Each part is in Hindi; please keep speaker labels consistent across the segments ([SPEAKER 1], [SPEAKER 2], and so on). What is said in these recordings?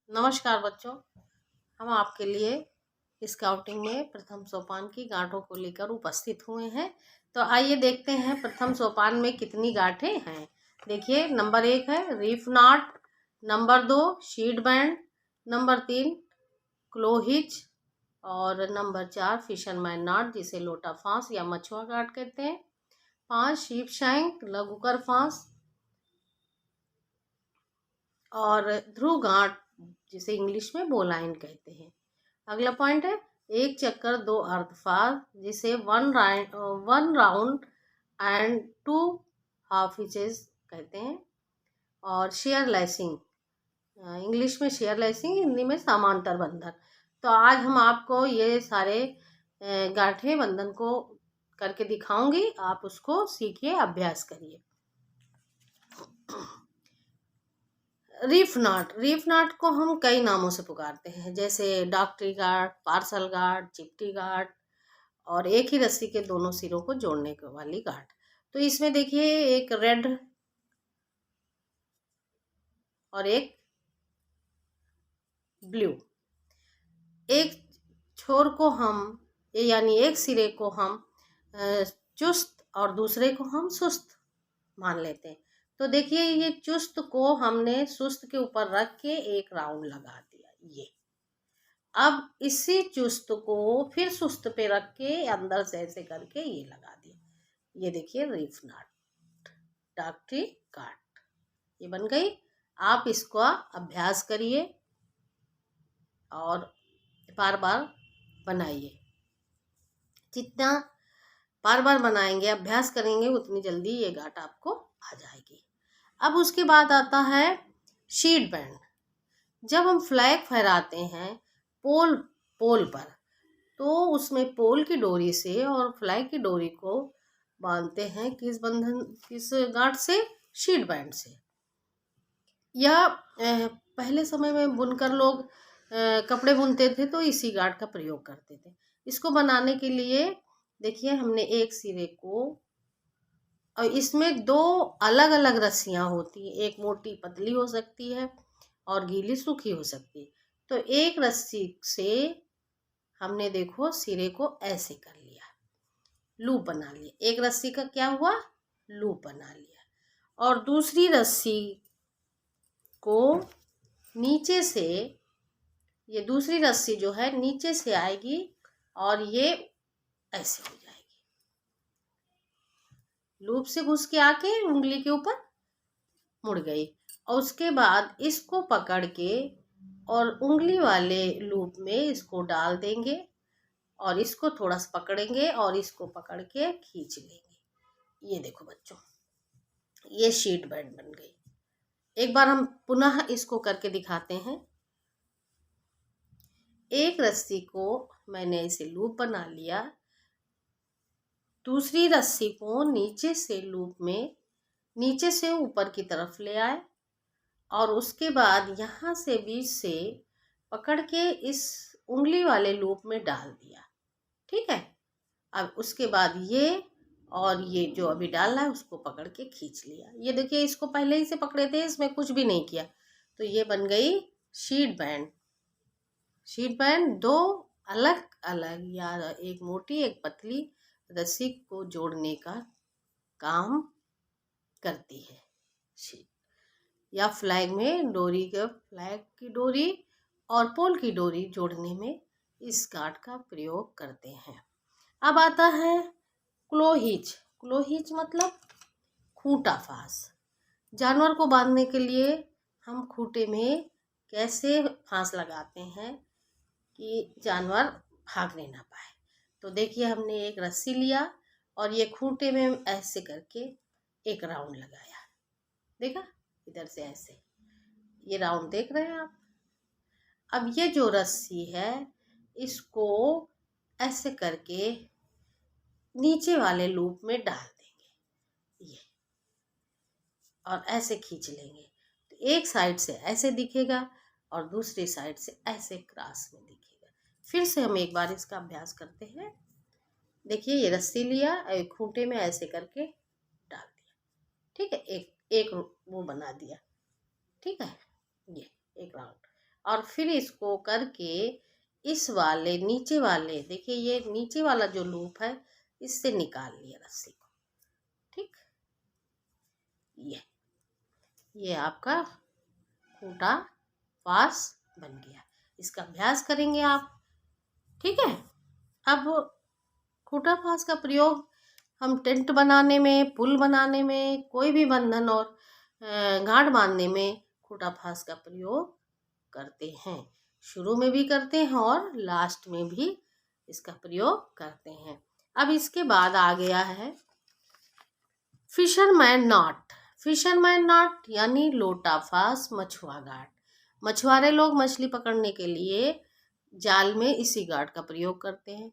[SPEAKER 1] नमस्कार बच्चों, हम आपके लिए स्काउटिंग में प्रथम सोपान की गांठों को लेकर उपस्थित हुए हैं। तो आइए देखते हैं प्रथम सोपान में कितनी गांठें हैं। देखिए, नंबर 1 है reef not, number 2 sheet band, number 3 क्लोहिच और नंबर 4 फिशरमैन नॉट जिसे लोटा फांस या मछुआ गांठ कहते हैं, 5 शीप शैंक लघुकर फांस और ध्रुव गांठ जिसे इंग्लिश में बोलाइन कहते हैं। अगला पॉइंट है एक चक्कर 2 अर्धफास जिसे one round and 2 half inches कहते हैं। और शेयर लेसिंग, इंग्लिश में शेयर लेसिंग, हिंदी में समांतर बंधन। तो आज हम आपको ये सारे गांठें बंधन को करके दिखाऊंगी, आप उसको सीखिए, अभ्यास करिए। रीफ नाट को हम कई नामों से पुकारते हैं, जैसे डॉक्टरी गार्ड, पार्सल गार्ड, चिपटी गार्ड और एक ही रस्सी के दोनों सिरों को जोड़ने वाली गार्ड। तो इसमें देखिए एक रेड और एक ब्लू, एक छोर को हम यानी एक सिरे को हम चुस्त और दूसरे को हम सुस्त मान लेते हैं। तो देखिए ये चुस्त को हमने सुस्त के ऊपर रख के एक राउंड लगा दिया। ये अब इसी चुस्त को फिर सुस्त पे रख के अंदर से ऐसे करके ये लगा दिया। ये देखिए रीफ नॉट, डॉक्टरी गार्ड, ये बन गई। आप इसका अभ्यास करिए और बार बार बनाइए। जितना बार बार बनाएंगे, अभ्यास करेंगे, उतनी जल्दी ये गांठ आपको आ जाएगी। अब उसके बाद आता है शीट बैंड। जब हम फ्लैग फहराते हैं पोल पर, तो उसमें पोल की डोरी से और फ्लैग की डोरी को बांधते हैं किस गांठ से? शीट बैंड से। यह पहले समय में बुनकर लोग कपड़े बुनते थे तो इसी गांठ का प्रयोग करते थे। इसको बनाने के लिए देखिए हमने एक सिरे को, और इसमें 2 अलग अलग रस्सियाँ होती हैं, एक मोटी पतली हो सकती है और गीली सूखी हो सकती है। तो एक रस्सी से हमने देखो सिरे को ऐसे कर लिया, लूप बना लिया। एक रस्सी का क्या हुआ? लूप बना लिया। और दूसरी रस्सी को नीचे से, ये दूसरी रस्सी जो है नीचे से आएगी और ये ऐसे हो जाएगी, लूप से घुस के आके उंगली के ऊपर मुड़ गई। और उसके बाद इसको पकड़ के और उंगली वाले लूप में इसको डाल देंगे और इसको थोड़ा सा पकड़ेंगे और इसको पकड़ के खींच लेंगे। ये देखो बच्चों, ये शीट बैंड बन गई। एक बार हम पुनः इसको करके दिखाते हैं। एक रस्सी को मैंने इसे लूप बना लिया, दूसरी रस्सी को नीचे से लूप में नीचे से ऊपर की तरफ ले आए और उसके बाद यहाँ से बीच से पकड़ के इस उंगली वाले लूप में डाल दिया। ठीक है। अब उसके बाद ये और ये जो अभी डालना है उसको पकड़ के खींच लिया। ये देखिए, इसको पहले ही से पकड़े थे, इसमें कुछ भी नहीं किया। तो ये बन गई शीट बैंड। शीट बैंड 2 अलग अलग या एक मोटी एक पतली रस्सी को जोड़ने का काम करती है शीट। या फ्लैग में फ्लैग की डोरी और पोल की डोरी जोड़ने में इस गांठ का प्रयोग करते हैं। अब आता है क्लोहिच। क्लोहिच मतलब खूंटा फांस। जानवर को बांधने के लिए हम खूंटे में कैसे फांस लगाते हैं कि जानवर भागने ना पाए। तो देखिए हमने एक रस्सी लिया और ये खूंटे में ऐसे करके एक राउंड लगाया। देखा, इधर से ऐसे ये राउंड देख रहे हैं आप। अब ये जो रस्सी है इसको ऐसे करके नीचे वाले लूप में डाल देंगे ये, और ऐसे खींच लेंगे। तो एक साइड से ऐसे दिखेगा और दूसरी साइड से ऐसे क्रॉस में दिखेगा। फिर से हम एक बार इसका अभ्यास करते हैं। देखिए ये रस्सी लिया, एक खूंटे में ऐसे करके डाल दिया। ठीक है, एक वो बना दिया। ठीक है, ये एक राउंड। और फिर इसको करके इस वाले नीचे वाले, देखिए ये नीचे वाला जो लूप है इससे निकाल लिया रस्सी को। ठीक, ये आपका खूंटा फास बन गया। इसका अभ्यास करेंगे आप। ठीक है, अब खूंटा फास का प्रयोग हम टेंट बनाने में, पुल बनाने में, कोई भी बंधन और गांठ बांधने में खूंटा फास का प्रयोग करते हैं। शुरू में भी करते हैं और लास्ट में भी इसका प्रयोग करते हैं। अब इसके बाद आ गया है फिशरमैन नॉट। फिशरमैन नॉट यानी लोटा फास मछुआ गाठ। मछुआरे लोग मछली पकड़ने के लिए जाल में इसी गाठ का प्रयोग करते हैं,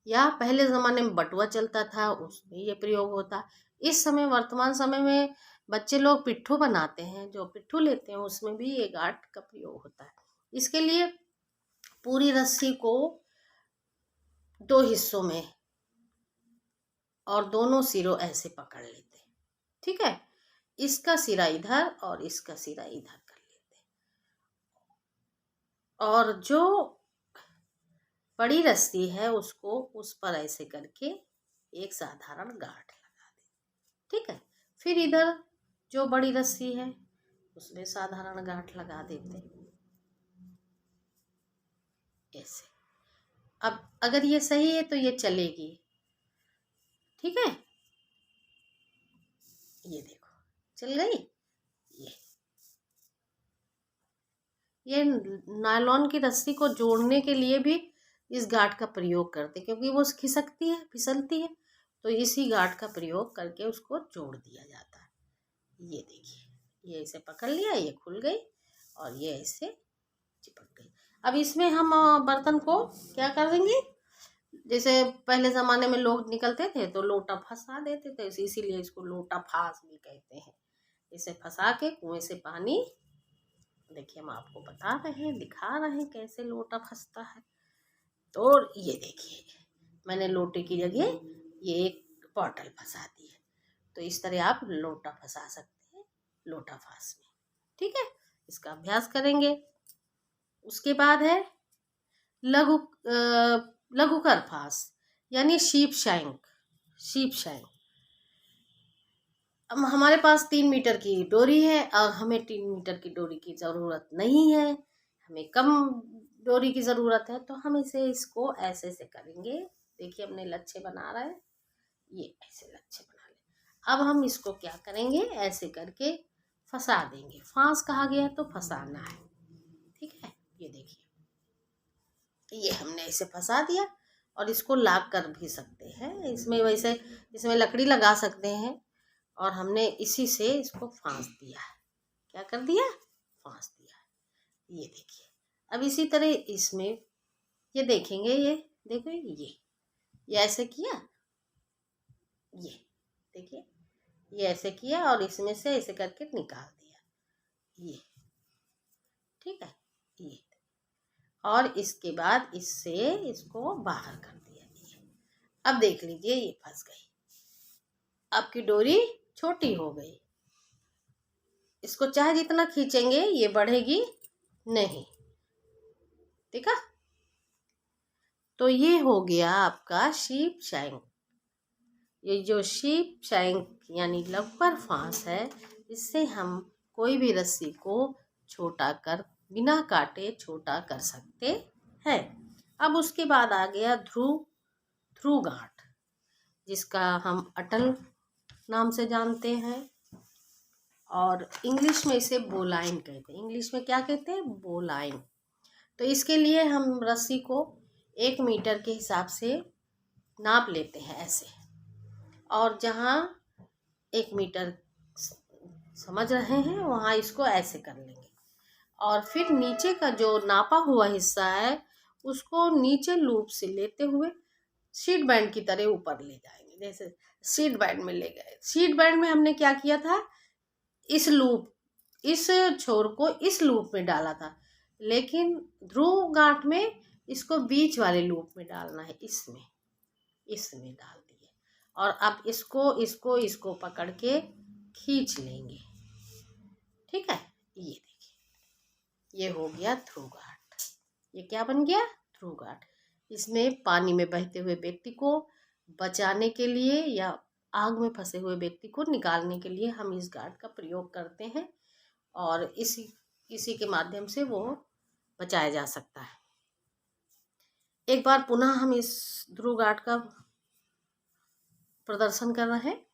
[SPEAKER 1] या पहले ज़माने में बटुआ चलता था उसमें ये प्रयोग होता। इस समय वर्तमान समय में बच्चे लोग पिट्ठू बनाते हैं, जो पिट्ठू लेते हैं उसमें भी ये गाठ का प्रयोग होता है। इसके लिए पूरी रस्सी को 2 हिस्सों में और दोनों सिरों ऐसे पकड़ लेते हैं। ठीक है, इसका सिरा इधर और इसका सिरा इधर कर लेते हैं, और जो बड़ी रस्सी है उसको उस पर ऐसे करके एक साधारण गांठ लगा देते। ठीक है, फिर इधर जो बड़ी रस्सी है उसमें साधारण गांठ लगा देते ऐसे। अब अगर ये सही है तो ये चलेगी। ठीक है, ये देखो चल गई। ये नायलॉन की रस्सी को जोड़ने के लिए भी इस गांठ का प्रयोग करते, क्योंकि वो खिसकती है, फिसलती है, तो इसी गांठ का प्रयोग करके उसको जोड़ दिया जाता है। ये देखिए, ये ऐसे पकड़ लिया, ये खुल गई और ये ऐसे चिपक गई। अब इसमें हम बर्तन को क्या कर देंगे, जैसे पहले ज़माने में लोग निकलते थे तो लोटा फंसा देते थे, इसीलिए इसको लोटा फास भी कहते हैं। इसे फंसा के कुएं से पानी, देखिए हम आपको बता रहे हैं, दिखा रहे हैं कैसे लोटा फंसता है। तो ये देखिए मैंने लोटे की जगह ये एक बॉटल फंसा दी है, तो इस तरह आप लोटा फंसा सकते हैं लोटा फास में। ठीक है, इसका अभ्यास करेंगे। उसके बाद है लघुकर फास यानी शीप शैंक। शीप शैंक, अब हमारे पास 3 मीटर की डोरी है और हमें 3 मीटर की डोरी की ज़रूरत नहीं है, हमें कम डोरी की ज़रूरत है, तो हम इसको ऐसे से करेंगे। देखिए हमने लच्छे बना रहे हैं, ये ऐसे लच्छे बना ले। अब हम इसको क्या करेंगे, ऐसे करके फंसा देंगे। फांस कहा गया तो फंसाना है। ठीक है, ये देखिए ये हमने ऐसे फंसा दिया, और इसको लाग कर भी सकते हैं, इसमें वैसे इसमें लकड़ी लगा सकते हैं, और हमने इसी से इसको फांस दिया है। क्या कर दिया, फांस दिया है। ये देखिए, अब इसी तरह इसमें ये देखेंगे, ये देखो ये ऐसे किया, ये देखिए ये ऐसे किया और इसमें से ऐसे करके निकाल दिया ये। ठीक है, ये और इसके बाद इससे इसको बाहर कर दिया। ये अब देख लीजिए ये फंस गई। आपकी डोरी छोटी हो गई, इसको चाहे जितना खींचेंगे ये बढ़ेगी नहीं। ठीक है, तो ये हो गया आपका शीप शैंक। ये जो शीप शैंक यानी लघुकर फांस है, इससे हम कोई भी रस्सी को छोटा कर, बिना काटे छोटा कर सकते हैं। अब उसके बाद आ गया ध्रुव गांठ, जिसका हम अटल नाम से जानते हैं, और इंग्लिश में इसे बोलाइन कहते हैं। इंग्लिश में क्या कहते हैं, बोलाइन। तो इसके लिए हम रस्सी को 1 मीटर के हिसाब से नाप लेते हैं ऐसे, और जहाँ 1 मीटर समझ रहे हैं वहाँ इसको ऐसे कर लेंगे, और फिर नीचे का जो नापा हुआ हिस्सा है उसको नीचे लूप से लेते हुए सीट बैंड की तरह ऊपर ले जाएंगे। जैसे सीट बैंड में ले गए, सीट बैंड में हमने क्या किया था, इस छोर को इस लूप में डाला था, लेकिन ध्रुव गांठ में इसको बीच वाले लूप में डालना है, इसमें डाल दिए, और अब इसको पकड़ के खींच लेंगे। ठीक है, ये देखिए ये हो गया थ्रू गार्ड। ये क्या बन गया? Through guard. इसमें पानी में बहते हुए व्यक्ति को बचाने के लिए या आग में फंसे हुए व्यक्ति को निकालने के लिए हम इस गार्ड का प्रयोग करते हैं और इसी के माध्यम से वो बचाया जा सकता है। एक बार पुनः हम इस ध्रुव गार्ड का प्रदर्शन कर रहे हैं।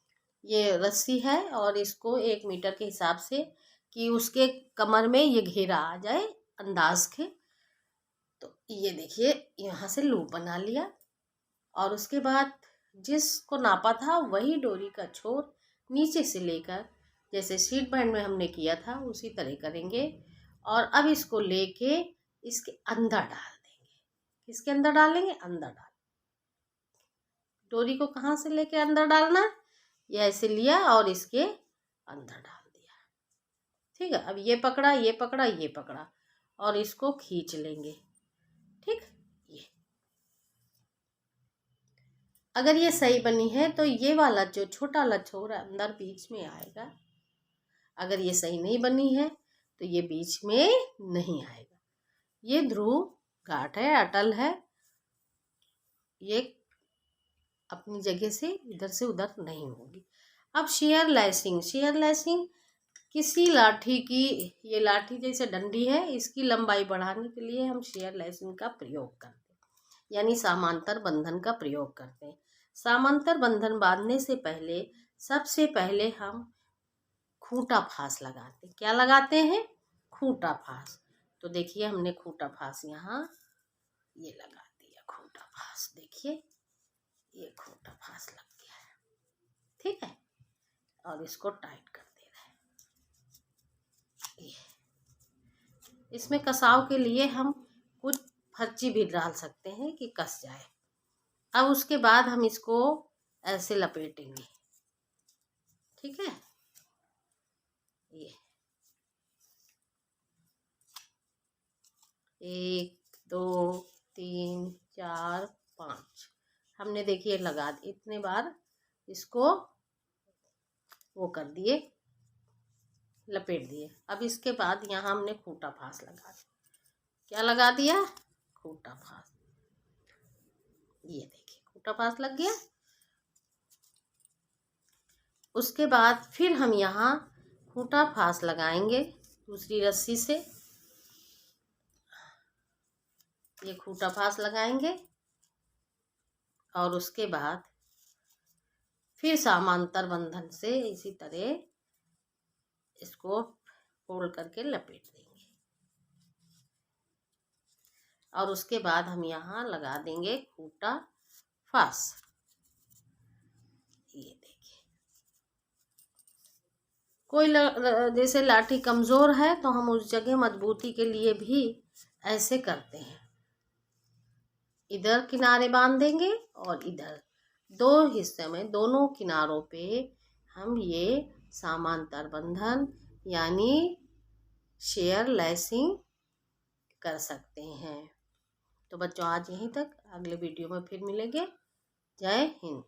[SPEAKER 1] ये रस्सी है और इसको 1 मीटर के हिसाब से कि उसके कमर में ये घेरा आ जाए अंदाज के। तो ये देखिए यहाँ से लूप बना लिया और उसके बाद जिसको नापा था वही डोरी का छोर नीचे से लेकर, जैसे सीट बैंड में हमने किया था उसी तरह करेंगे। और अब इसको लेके इसके अंदर डाल देंगे। किसके अंदर डालेंगे? अंदर डाल। डोरी को कहाँ से लेके अंदर डालना? ये ऐसे लिया और इसके अंदर डाल दिया। ठीक है, अब ये पकड़ा, ये पकड़ा, ये पकड़ा और इसको खींच लेंगे। ठीक, ये अगर ये सही बनी है तो ये वाला जो छोटा वाला छोर अंदर बीच में आएगा। अगर ये सही नहीं बनी है तो ये बीच में नहीं आएगा। ये ध्रुव गार्ड है, अटल है, ये अपनी जगह से इधर से उधर नहीं होगी। अब शेयर लैसिंग। शेयर लैसिंग किसी लाठी की, ये लाठी जैसे डंडी है, इसकी लंबाई बढ़ाने के लिए हम शेयर लैसिंग का प्रयोग करते हैं, यानी समांतर बंधन का प्रयोग करते हैं। समांतर बंधन बांधने से पहले सबसे पहले हम खूंटा फांस लगाते हैं। क्या लगाते हैं? खूंटा फांस। तो देखिए हमने खूंटा फांस यहाँ ये लगा दिया। खूंटा फांस देखिए, ये खूंटा फांस लग गया है। ठीक है, और इसको टाइट कर दे रहे हैं। इसमें कसाव के लिए हम कुछ फर्ची भी डाल सकते हैं कि कस जाए। अब उसके बाद हम इसको ऐसे लपेटेंगे। ठीक है, ये 1 2 3 4 5 हमने देखिए लगा दिए। इतने बार इसको वो कर दिए, लपेट दिए। अब इसके बाद यहाँ हमने खूंटा फांस लगा दिया। क्या लगा दिया? खूंटा फांस। ये देखिए खूंटा फांस लग गया। उसके बाद फिर हम यहाँ खूंटा फांस लगाएंगे दूसरी रस्सी से। ये खूंटा फांस लगाएंगे और उसके बाद फिर समांतर बंधन से इसी तरह इसको फोल्ड करके लपेट देंगे। और उसके बाद हम यहाँ लगा देंगे खूंटा फांस। ये देखिए, कोई जैसे लाठी कमज़ोर है तो हम उस जगह मजबूती के लिए भी ऐसे करते हैं। इधर किनारे बांध देंगे और इधर 2 हिस्से में दोनों किनारों पे हम ये समांतर बंधन यानी शेयर लैसिंग कर सकते हैं। तो बच्चों आज यहीं तक, अगले वीडियो में फिर मिलेंगे। जय हिंद।